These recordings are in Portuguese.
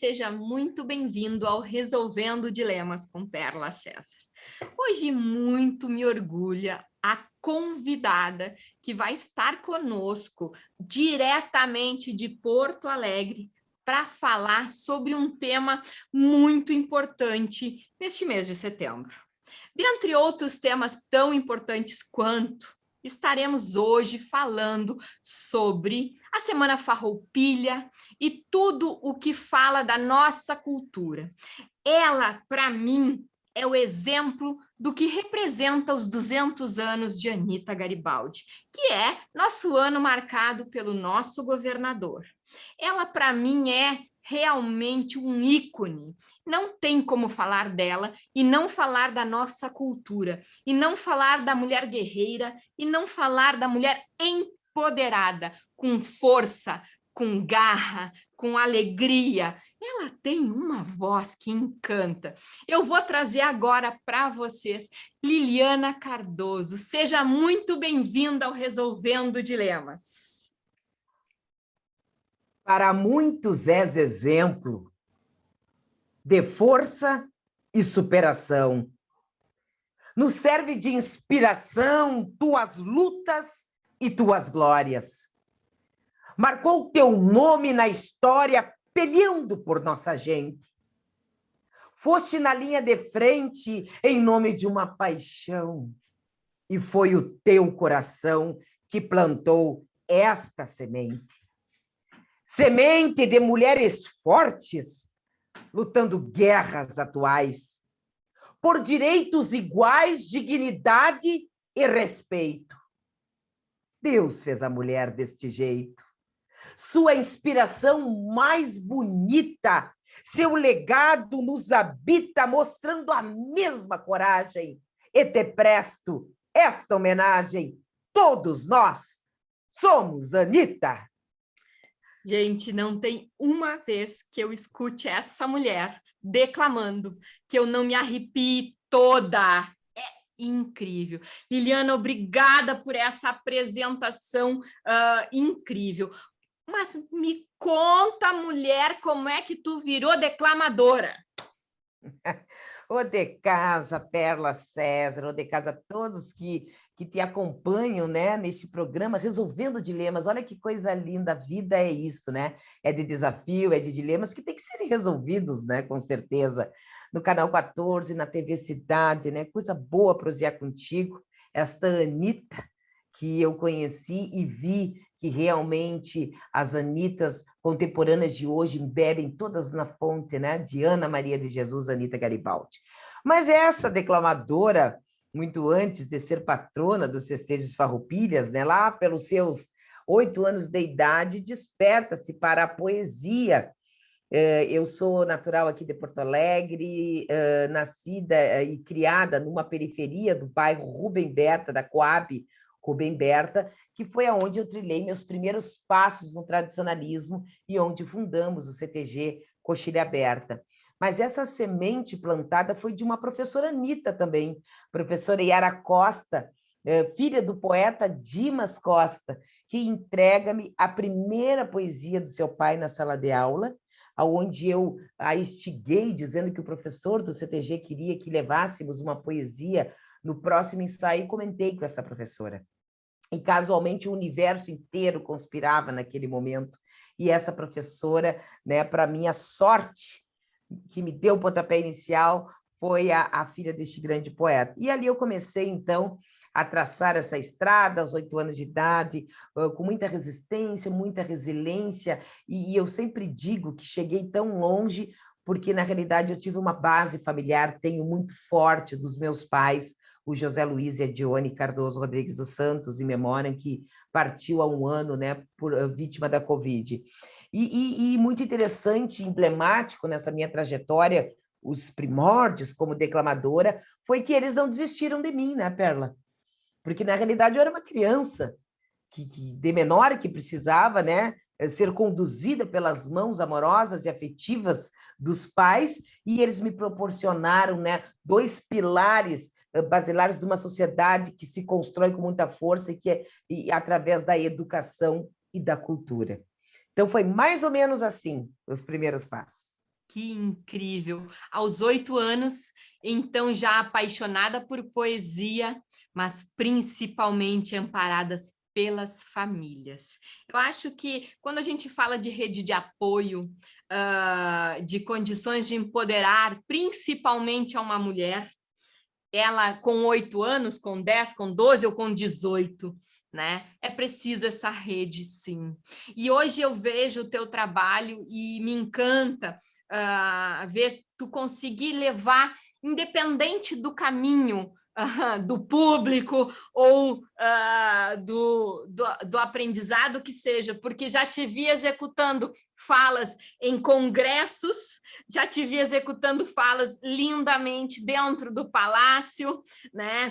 seja muito bem-vindo ao Resolvendo Dilemas com Perla César. Hoje muito me orgulha a convidada que vai estar conosco diretamente de Porto Alegre para falar sobre um tema muito importante neste mês de setembro. Dentre outros temas tão importantes quanto, estaremos hoje falando sobre a Semana Farroupilha e tudo o que fala da nossa cultura. Ela, para mim, é o exemplo do que representa os 200 anos de Anita Garibaldi, que é nosso ano marcado pelo nosso governador. Ela, para mim, é realmente um ícone. Não tem como falar dela e não falar da nossa cultura, e não falar da mulher guerreira, e não falar da mulher empoderada, com força, com garra, com alegria. Ela tem uma voz que encanta. Eu vou trazer agora para vocês Liliana Cardoso. Seja muito bem-vinda ao Resolvendo Dilemas. Para muitos és exemplo de força e superação. Nos serve de inspiração tuas lutas e tuas glórias. Marcou teu nome na história peleando por nossa gente. Foste na linha de frente em nome de uma paixão. E foi o teu coração que plantou esta semente. Semente de mulheres fortes, lutando guerras atuais, por direitos iguais, dignidade e respeito. Deus fez a mulher deste jeito. Sua inspiração mais bonita, seu legado nos habita, mostrando a mesma coragem. E te presto esta homenagem. Todos nós somos Anita. Gente, não tem uma vez que eu escute essa mulher declamando que eu não me arrepie toda. É incrível. Liliana, obrigada por essa apresentação incrível. Mas me conta, mulher, como é que tu virou declamadora? Ô de casa, Perla César, ô de casa, todos que te acompanham, né, neste programa, Resolvendo Dilemas. Olha que coisa linda, a vida é isso, né? É de desafio, é de dilemas que tem que serem resolvidos, né, com certeza. No Canal 14, na TV Cidade, né? Coisa boa prosear contigo. Esta Anita que eu conheci e vi que realmente as Anitas contemporâneas de hoje bebem todas na fonte, né, de Ana Maria de Jesus, Anita Garibaldi. Mas essa declamadora, muito antes de ser patrona dos festejos Farroupilhas, né, lá pelos seus 8 anos de idade, desperta-se para a poesia. Eu sou natural aqui de Porto Alegre, nascida e criada numa periferia do bairro Rubem Berta, da Coab Rubem Berta, que foi aonde eu trilhei meus primeiros passos no tradicionalismo e onde fundamos o CTG Coxilha Aberta. Mas essa semente plantada foi de uma professora Anita também, professora Yara Costa, filha do poeta Dimas Costa, que entrega-me a primeira poesia do seu pai na sala de aula, onde eu a instiguei, dizendo que o professor do CTG queria que levássemos uma poesia no próximo ensaio, e comentei com essa professora. E casualmente o universo inteiro conspirava naquele momento. E essa professora, né, para minha sorte, que me deu o pontapé inicial, foi a filha deste grande poeta. E ali eu comecei, então, a traçar essa estrada aos 8 anos de idade, com muita resistência, muita resiliência, e eu sempre digo que cheguei tão longe porque, na realidade, eu tive uma base familiar, tenho muito forte dos meus pais, o José Luiz e a Dione Cardoso Rodrigues dos Santos, em memória, que partiu há 1 ano, né, vítima da Covid. E muito interessante, emblemático nessa minha trajetória, os primórdios como declamadora, foi que eles não desistiram de mim, né, Perla? Porque, na realidade, eu era uma criança de menor que precisava, né, ser conduzida pelas mãos amorosas e afetivas dos pais, e eles me proporcionaram, né, 2 pilares basilares de uma sociedade que se constrói com muita força e através da educação e da cultura. Então, foi mais ou menos assim os primeiros passos. Que incrível! Aos 8 anos, então já apaixonada por poesia, mas principalmente amparadas pelas famílias. Eu acho que quando a gente fala de rede de apoio, de condições de empoderar, principalmente a uma mulher, ela com 8 anos, com 10, com 12 ou com 18, né? É preciso essa rede, sim. E hoje eu vejo o teu trabalho e me encanta ver tu conseguir levar, independente do caminho do público ou do aprendizado que seja, porque já te vi executando falas em congressos, já te vi executando falas lindamente dentro do palácio, né?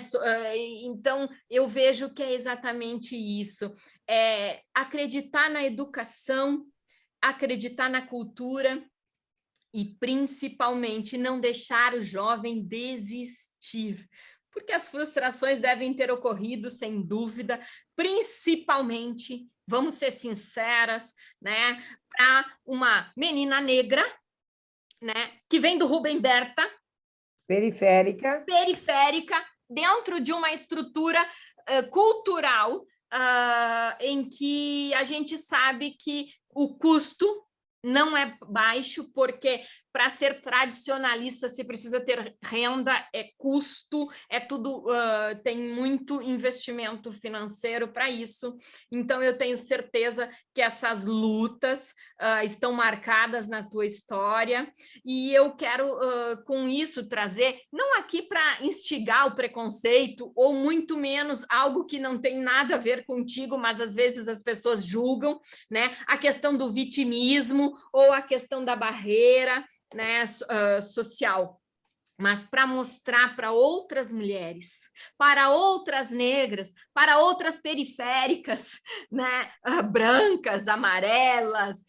Então, eu vejo que é exatamente isso, acreditar na educação, acreditar na cultura e, principalmente, não deixar o jovem desistir, porque as frustrações devem ter ocorrido, sem dúvida, principalmente, vamos ser sinceras, né, para uma menina negra, né, que vem do Rubem Berta, Periférica, dentro de uma estrutura cultural em que a gente sabe que o custo não é baixo, porque para ser tradicionalista se precisa ter renda, é custo, é tudo, tem muito investimento financeiro para isso. Então, eu tenho certeza que essas lutas estão marcadas na tua história, e eu quero, com isso, trazer, não aqui para instigar o preconceito, ou muito menos algo que não tem nada a ver contigo, mas às vezes as pessoas julgam, né? A questão do vitimismo ou a questão da barreira, né, social, mas para mostrar para outras mulheres, para outras negras, para outras periféricas, né, brancas, amarelas,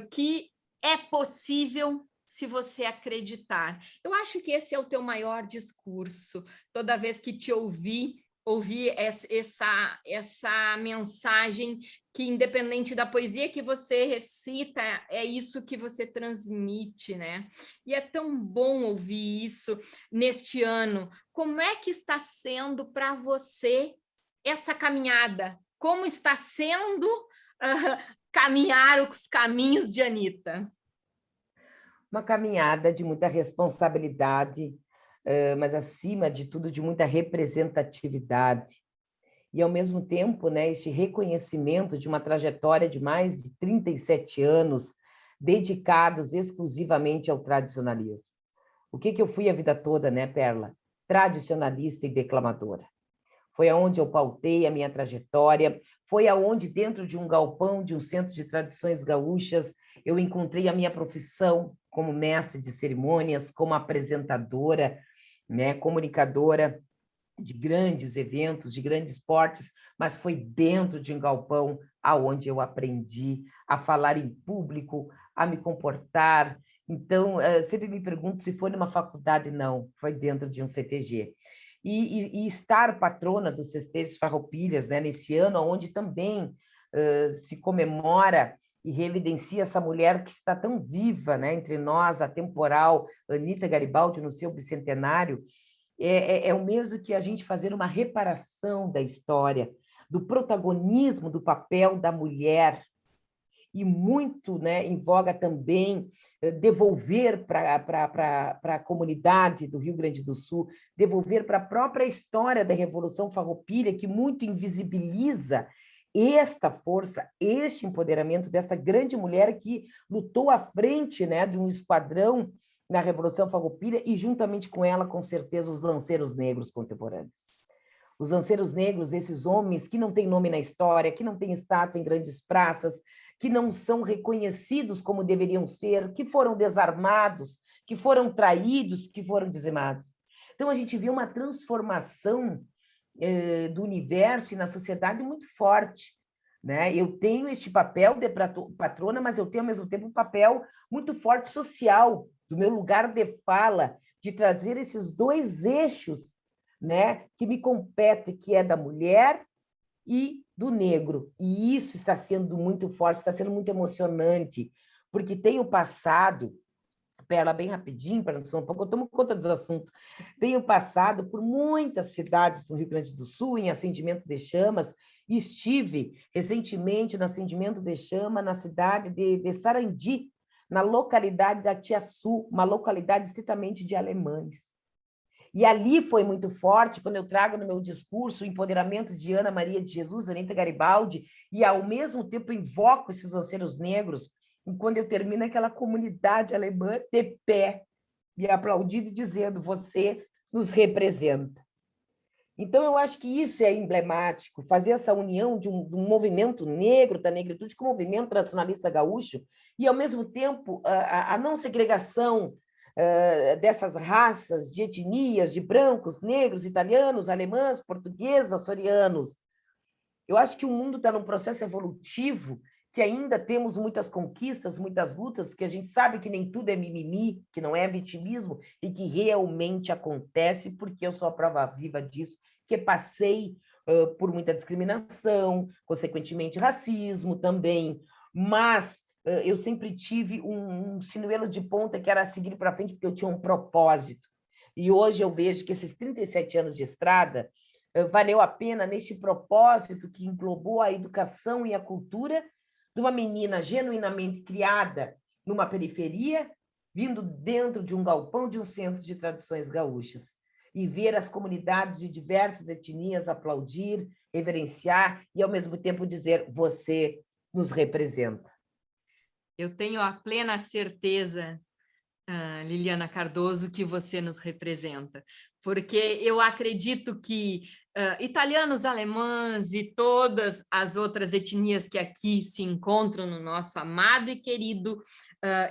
que é possível se você acreditar. Eu acho que esse é o teu maior discurso. Toda vez que te ouvi essa mensagem que, independente da poesia que você recita, é isso que você transmite, né? E é tão bom ouvir isso neste ano. Como é que está sendo para você essa caminhada? Como está sendo caminhar os caminhos de Anita? uma caminhada de muita responsabilidade, mas, acima de tudo, de muita representatividade. E, ao mesmo tempo, né, este reconhecimento de uma trajetória de mais de 37 anos dedicados exclusivamente ao tradicionalismo. O que eu fui a vida toda, né, Perla? Tradicionalista e declamadora. Foi aonde eu pautei a minha trajetória, foi aonde, dentro de um galpão, de um centro de tradições gaúchas, eu encontrei a minha profissão como mestre de cerimônias, como apresentadora, né, comunicadora de grandes eventos, de grandes portes, mas foi dentro de um galpão aonde eu aprendi a falar em público, a me comportar. Então, sempre me pergunto se foi numa faculdade. Não, foi dentro de um CTG. E estar patrona dos festejos Farroupilhas, né, nesse ano, onde também se comemora e reevidencia essa mulher que está tão viva, né, entre nós, a temporal Anita Garibaldi, no seu bicentenário, é o mesmo que a gente fazer uma reparação da história, do protagonismo do papel da mulher, e muito, né, em voga também devolver para a comunidade do Rio Grande do Sul, devolver para a própria história da Revolução Farroupilha, que muito invisibiliza esta força, este empoderamento desta grande mulher que lutou à frente, né, de um esquadrão na Revolução Farroupilha, e juntamente com ela, com certeza, os lanceiros negros contemporâneos. Os lanceiros negros, esses homens que não têm nome na história, que não têm status em grandes praças, que não são reconhecidos como deveriam ser, que foram desarmados, que foram traídos, que foram dizimados. Então, a gente vê uma transformação do universo e na sociedade muito forte, né? Eu tenho este papel de patrona, mas eu tenho, ao mesmo tempo, um papel muito forte social, do meu lugar de fala, de trazer esses dois eixos, né, que me competem, que é da mulher e do negro. E isso está sendo muito forte, está sendo muito emocionante, porque tem o passado, Perla, bem rapidinho, para não ser um pouco, eu tomo conta dos assuntos. Tenho passado por muitas cidades do Rio Grande do Sul em acendimento de chamas, e estive recentemente no acendimento de chama na cidade de Sarandi, na localidade da Tiaçu, uma localidade estritamente de alemães. E ali foi muito forte, quando eu trago no meu discurso o empoderamento de Ana Maria de Jesus, Anitta Garibaldi, e ao mesmo tempo invoco esses lanceiros negros, e quando eu termino aquela comunidade alemã de pé, me aplaudindo e dizendo, você nos representa. Então, eu acho que isso é emblemático, fazer essa união de um movimento negro, da negritude, com o movimento tradicionalista gaúcho, e, ao mesmo tempo, a não segregação dessas raças, de etnias, de brancos, negros, italianos, alemães, portugueses, açorianos. Eu acho que o mundo está num processo evolutivo que ainda temos muitas conquistas, muitas lutas, que a gente sabe que nem tudo é mimimi, que não é vitimismo, e que realmente acontece, porque eu sou a prova viva disso, que passei por muita discriminação, consequentemente racismo também, mas eu sempre tive um sinuelo de ponta que era seguir para frente, porque eu tinha um propósito. E hoje eu vejo que esses 37 anos de estrada valeu a pena neste propósito que englobou a educação e a cultura de uma menina genuinamente criada numa periferia, vindo dentro de um galpão de um centro de tradições gaúchas, e ver as comunidades de diversas etnias aplaudir, reverenciar e, ao mesmo tempo, dizer, você nos representa. Eu tenho a plena certeza, Liliana Cardoso, que você nos representa, porque eu acredito que italianos, alemães e todas as outras etnias que aqui se encontram no nosso amado e querido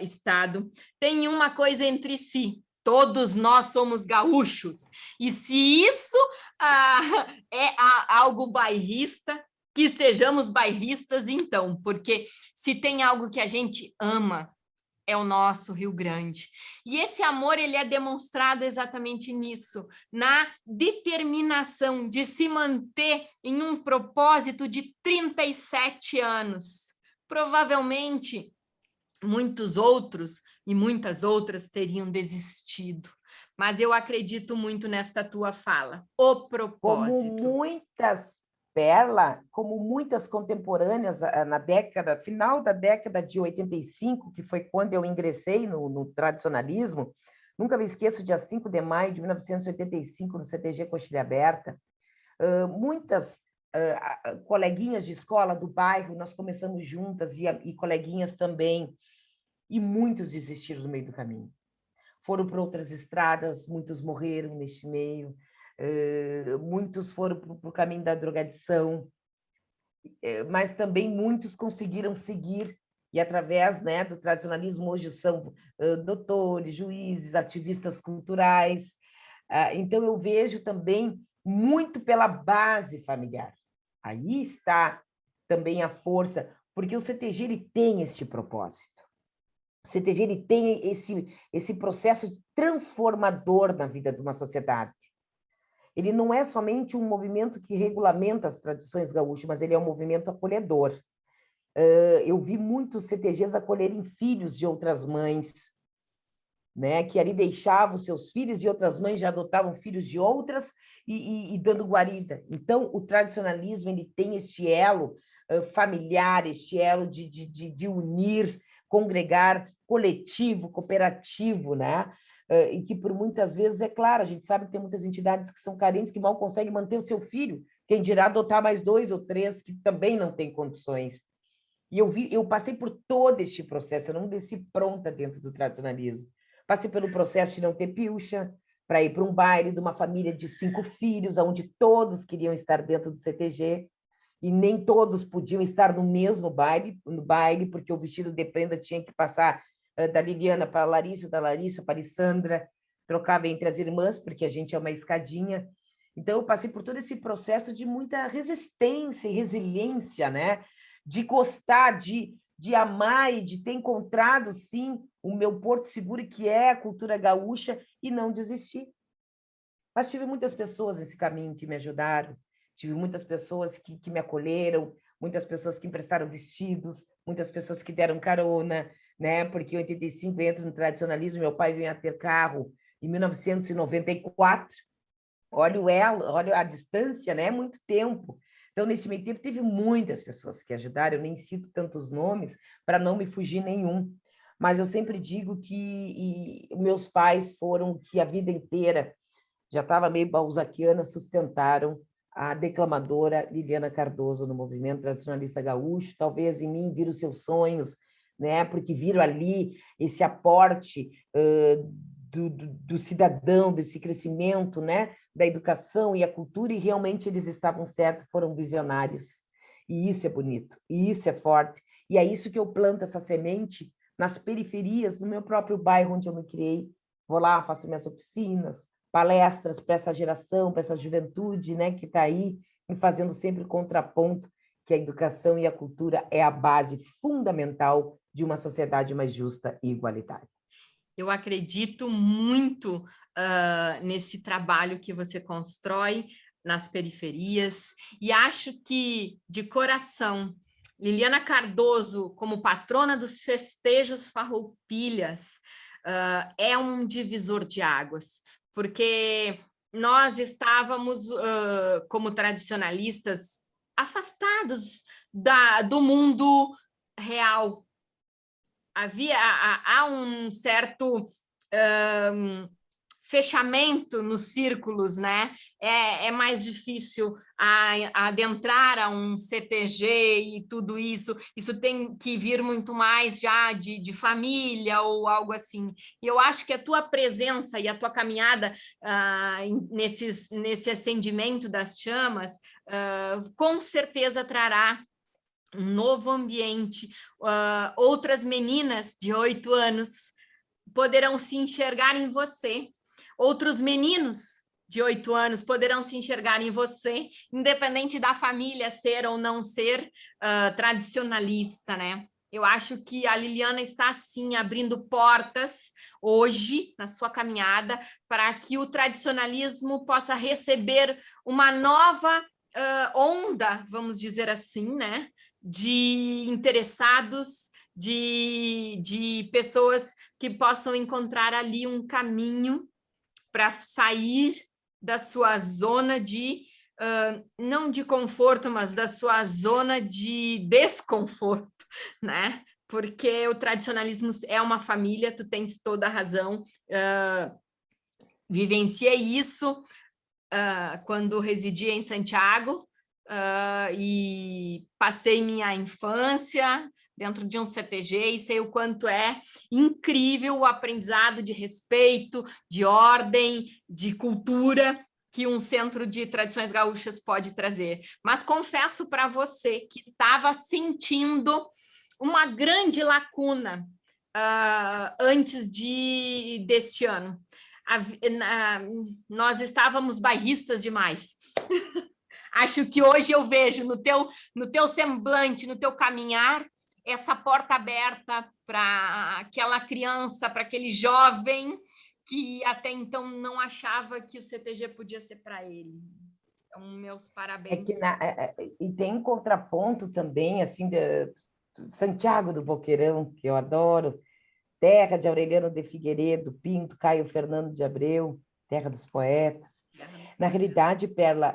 estado têm uma coisa entre si: todos nós somos gaúchos. E se isso é algo bairrista, que sejamos bairristas, então, porque se tem algo que a gente ama, é o nosso Rio Grande. E esse amor, ele é demonstrado exatamente nisso, na determinação de se manter em um propósito de 37 anos. Provavelmente, muitos outros e muitas outras teriam desistido. Mas eu acredito muito nesta tua fala, o propósito. Como muitas contemporâneas na final da década de 85, que foi quando eu ingressei no tradicionalismo, nunca me esqueço, dia 5 de maio de 1985, no CTG Coxilha Aberta, muitas coleguinhas de escola do bairro, nós começamos juntas, e coleguinhas também, e muitos desistiram no meio do caminho. Foram para outras estradas, muitos morreram neste meio, muitos foram para o caminho da drogadição, mas também muitos conseguiram seguir, e através, né, do tradicionalismo hoje são doutores, juízes, ativistas culturais. Então eu vejo também muito pela base familiar. Aí está também a força, porque o CTG ele tem este propósito. O CTG ele tem esse processo transformador na vida de uma sociedade. Ele não é somente um movimento que regulamenta as tradições gaúchas, mas ele é um movimento acolhedor. Eu vi muitos CTGs acolherem filhos de outras mães, né, que ali deixavam seus filhos, e outras mães já adotavam filhos de outras e dando guarida. Então, o tradicionalismo ele tem este elo familiar, este elo de unir, congregar, coletivo, cooperativo, né? E que, por muitas vezes, é claro, a gente sabe que tem muitas entidades que são carentes, que mal conseguem manter o seu filho, quem dirá adotar mais 2 ou 3, que também não têm condições. E eu passei por todo este processo, eu não desci pronta dentro do tradicionalismo. Passei pelo processo de não ter pilcha, para ir para um baile de uma família de 5 filhos, onde todos queriam estar dentro do CTG, e nem todos podiam estar no mesmo baile, porque o vestido de prenda tinha que passar da Liliana para a Larissa, da Larissa para a Alessandra, trocava entre as irmãs, porque a gente é uma escadinha. Então, eu passei por todo esse processo de muita resistência e resiliência, né? De gostar, de amar e de ter encontrado, sim, o meu porto seguro, que é a cultura gaúcha, e não desistir. Mas tive muitas pessoas nesse caminho que me ajudaram, tive muitas pessoas que me acolheram, muitas pessoas que emprestaram vestidos, muitas pessoas que deram carona, né? Porque em 85 eu entro no tradicionalismo, meu pai veio a ter carro em 1994. Olha o elo, olha a distância, né? É muito tempo. Então, nesse meio tempo, teve muitas pessoas que ajudaram, eu nem cito tantos nomes para não me fugir nenhum. Mas eu sempre digo que meus pais foram que a vida inteira, já estava meio balzaquiana, sustentaram a declamadora Liliana Cardoso no movimento tradicionalista gaúcho. Talvez em mim viram seus sonhos, né? Porque viram ali esse aporte do cidadão, desse crescimento, né? Da educação e a cultura, e realmente eles estavam certos, foram visionários. E isso é bonito, e isso é forte. E é isso que eu planto essa semente nas periferias, no meu próprio bairro onde eu me criei. Vou lá, faço minhas oficinas, palestras para essa geração, para essa juventude, né, que está aí, e fazendo sempre contraponto que a educação e a cultura é a base fundamental de uma sociedade mais justa e igualitária. Eu acredito muito nesse trabalho que você constrói nas periferias e acho que, de coração, Liliana Cardoso, como patrona dos festejos Farroupilhas, é um divisor de águas, porque nós estávamos, como tradicionalistas, afastados do mundo real. Há um certo fechamento nos círculos, né? É mais difícil adentrar a um CTG e tudo isso. Isso tem que vir muito mais já de família ou algo assim. E eu acho que a tua presença e a tua caminhada nesse acendimento das chamas com certeza trará um novo ambiente. Outras meninas de 8 anos poderão se enxergar em você. Outros meninos de 8 anos poderão se enxergar em você, independente da família ser ou não ser tradicionalista, né? Eu acho que a Liliana está, sim, abrindo portas hoje, na sua caminhada, para que o tradicionalismo possa receber uma nova onda, vamos dizer assim, né? De interessados, de pessoas que possam encontrar ali um caminho para sair da sua zona de, não de conforto, mas da sua zona de desconforto, né? Porque o tradicionalismo é uma família, tu tens toda a razão, vivenciei isso quando residi em Santiago, e passei minha infância dentro de um CTG e sei o quanto é incrível o aprendizado de respeito, de ordem, de cultura que um centro de tradições gaúchas pode trazer. Mas confesso para você que estava sentindo uma grande lacuna antes deste ano. Nós estávamos bairristas demais. Acho que hoje eu vejo no teu semblante, no teu caminhar, essa porta aberta para aquela criança, para aquele jovem que até então não achava que o CTG podia ser para ele. Então, meus parabéns. E tem um contraponto também, assim, de Santiago do Boqueirão, que eu adoro, terra de Aureliano de Figueiredo, Pinto, Caio Fernando de Abreu, terra dos poetas. Na realidade, Perla,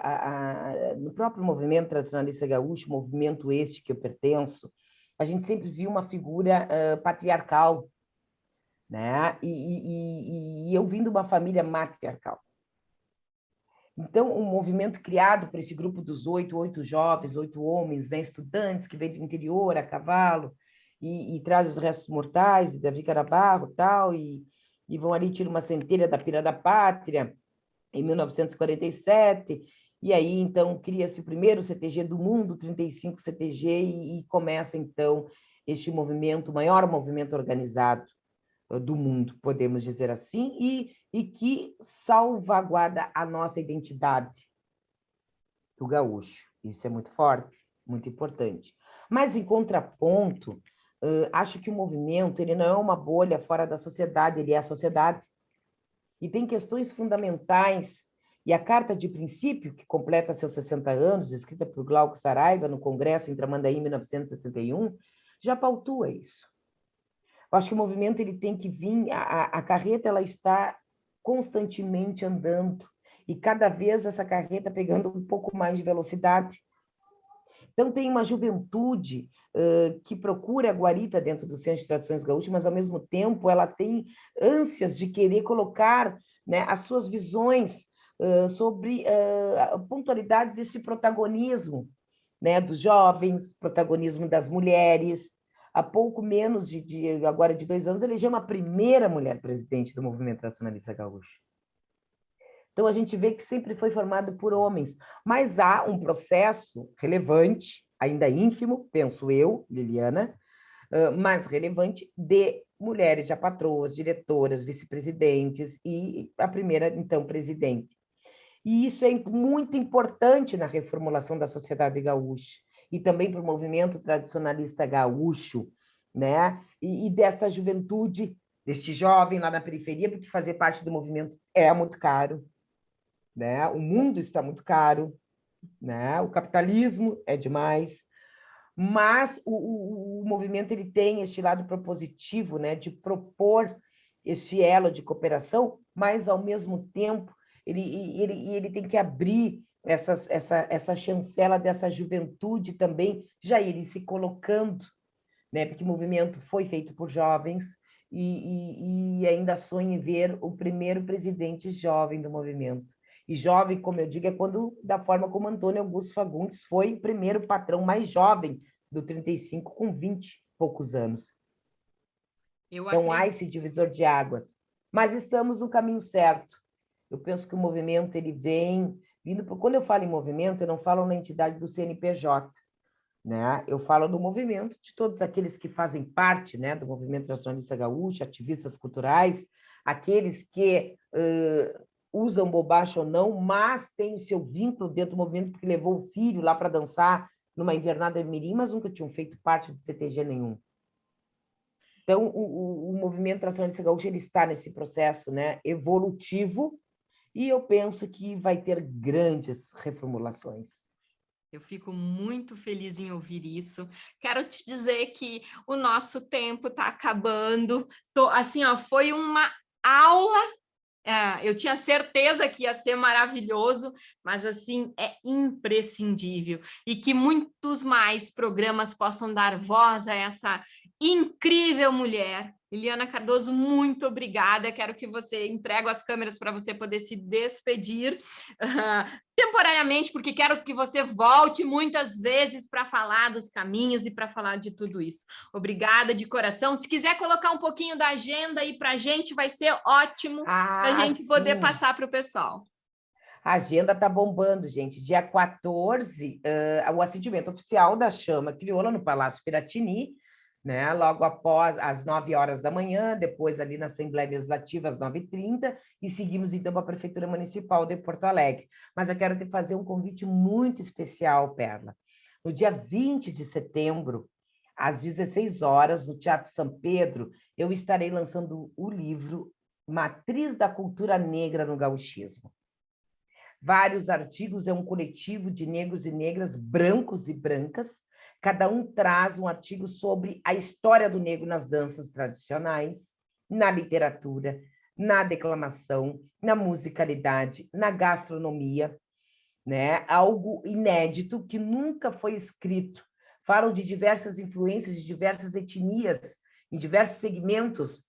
no próprio movimento tradicionalista gaúcho, movimento este que eu pertenço, a gente sempre viu uma figura patriarcal, né? E eu vim de uma família matriarcal. Então, um movimento criado por esse grupo dos oito jovens, 8 homens, né, estudantes que vêm do interior a cavalo e traz os restos mortais de Davi Carabarro tal, e vão ali tirar uma centelha da Pira da Pátria em 1947, e aí, então, cria-se o primeiro CTG do mundo, 35 CTG, e começa, então, este movimento, o maior movimento organizado do mundo, podemos dizer assim, e que salvaguarda a nossa identidade do gaúcho. Isso é muito forte, muito importante. Mas, em contraponto, acho que o movimento ele não é uma bolha fora da sociedade, ele é a sociedade. E tem questões fundamentais. E a Carta de Princípio, que completa seus 60 anos, escrita por Glauco Saraiva no Congresso em Tramandaí, em 1961, já pautua isso. Eu acho que o movimento ele tem que vir, a carreta ela está constantemente andando, e cada vez essa carreta pegando um pouco mais de velocidade. Então, tem uma juventude que procura a guarita dentro do Centro de Tradições Gaúchas, mas, ao mesmo tempo, ela tem ânsias de querer colocar, né, as suas visões sobre a pontualidade desse protagonismo, né, dos jovens, protagonismo das mulheres. Há pouco menos agora de 2 anos, elegeu uma primeira mulher presidente do Movimento Nacionalista Gaúcho. Então, a gente vê que sempre foi formado por homens, mas há um processo relevante, ainda ínfimo, penso eu, Liliana, mas relevante, de mulheres já patroas, diretoras, vice-presidentes e a primeira, então, presidente. E isso é muito importante na reformulação da sociedade gaúcha e também para o movimento tradicionalista gaúcho, né? E desta juventude, deste jovem lá na periferia, porque fazer parte do movimento é muito caro, né? O mundo está muito caro, né? O capitalismo é demais, mas o movimento ele tem este lado propositivo, né? De propor esse elo de cooperação, mas, ao mesmo tempo, ele tem que abrir essa chancela dessa juventude também, já ele se colocando, né? Porque o movimento foi feito por jovens, e ainda sonho em ver o primeiro presidente jovem do movimento. E jovem, como eu digo, é quando, da forma como Antônio Augusto Fagundes foi o primeiro patrão mais jovem do 35, com 20 e poucos anos. Então, há esse divisor de águas. Mas estamos no caminho certo. Eu penso que o movimento ele vem vindo... Quando eu falo em movimento, eu não falo na entidade do CNPJ, né? Eu falo do movimento de todos aqueles que fazem parte, né, do movimento nacionalista gaúcho, ativistas culturais, aqueles que usam bobagem ou não, mas têm o seu vínculo dentro do movimento, porque levou o filho lá para dançar numa invernada mirim, mas nunca tinham feito parte de CTG nenhum. Então, o movimento nacionalista gaúcho ele está nesse processo, né, evolutivo, e eu penso que vai ter grandes reformulações. Eu fico muito feliz em ouvir isso. Quero te dizer que o nosso tempo está acabando. Assim, ó, foi uma aula. Eu tinha certeza que ia ser maravilhoso, mas assim é imprescindível, e que muitos mais programas possam dar voz a essa incrível mulher. Liliana Cardoso, muito obrigada. Quero que você entregue as câmeras para você poder se despedir temporariamente, porque quero que você volte muitas vezes para falar dos caminhos e para falar de tudo isso. Obrigada de coração. Se quiser colocar um pouquinho da agenda aí para a gente, vai ser ótimo para a gente poder passar para o pessoal. A agenda está bombando, gente. Dia 14, o acendimento oficial da chama crioula no Palácio Piratini, né? Logo após, às 9 horas da manhã, depois ali na Assembleia Legislativa, às 9h30, e seguimos, então, para a Prefeitura Municipal de Porto Alegre. Mas eu quero te fazer um convite muito especial, Perla. No dia 20 de setembro, às 16 horas, no Teatro São Pedro, eu estarei lançando o livro Matriz da Cultura Negra no Gauchismo. Vários artigos, é um coletivo de negros e negras, brancos e brancas, cada um traz um artigo sobre a história do negro nas danças tradicionais, na literatura, na declamação, na musicalidade, na gastronomia, né? Algo inédito que nunca foi escrito. Falam de diversas influências, de diversas etnias, em diversos segmentos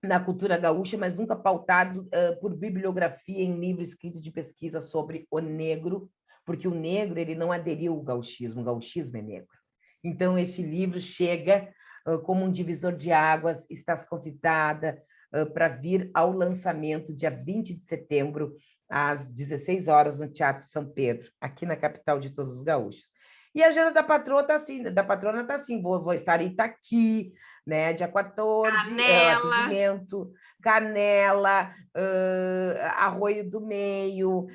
na cultura gaúcha, mas nunca pautado por bibliografia em livro escrito de pesquisa sobre o negro, porque o negro ele não aderiu ao gauchismo, o gauchismo é negro. Então, esse livro chega como um divisor de águas, estás convidada para vir ao lançamento, dia 20 de setembro, às 16 horas, no Teatro São Pedro, aqui na capital de todos os gaúchos. E a agenda da patroa tá assim, da patrona está assim, vou estar em Itaqui, né? Dia 14, acendimento, Canela, Arroio do Meio,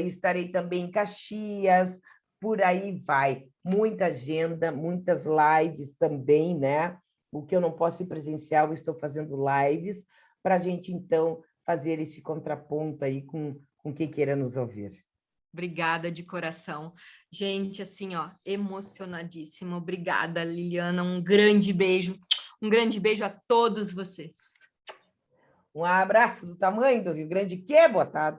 estarei também em Caxias, por aí vai. Muita agenda, muitas lives também, né? O que eu não posso ir presencial, eu estou fazendo lives para a gente, então, fazer esse contraponto aí com quem queira nos ouvir. Obrigada de coração. Gente, assim, ó, emocionadíssima. Obrigada, Liliana. Um grande beijo. Um grande beijo a todos vocês. Um abraço do tamanho do Rio Grande, que é botado.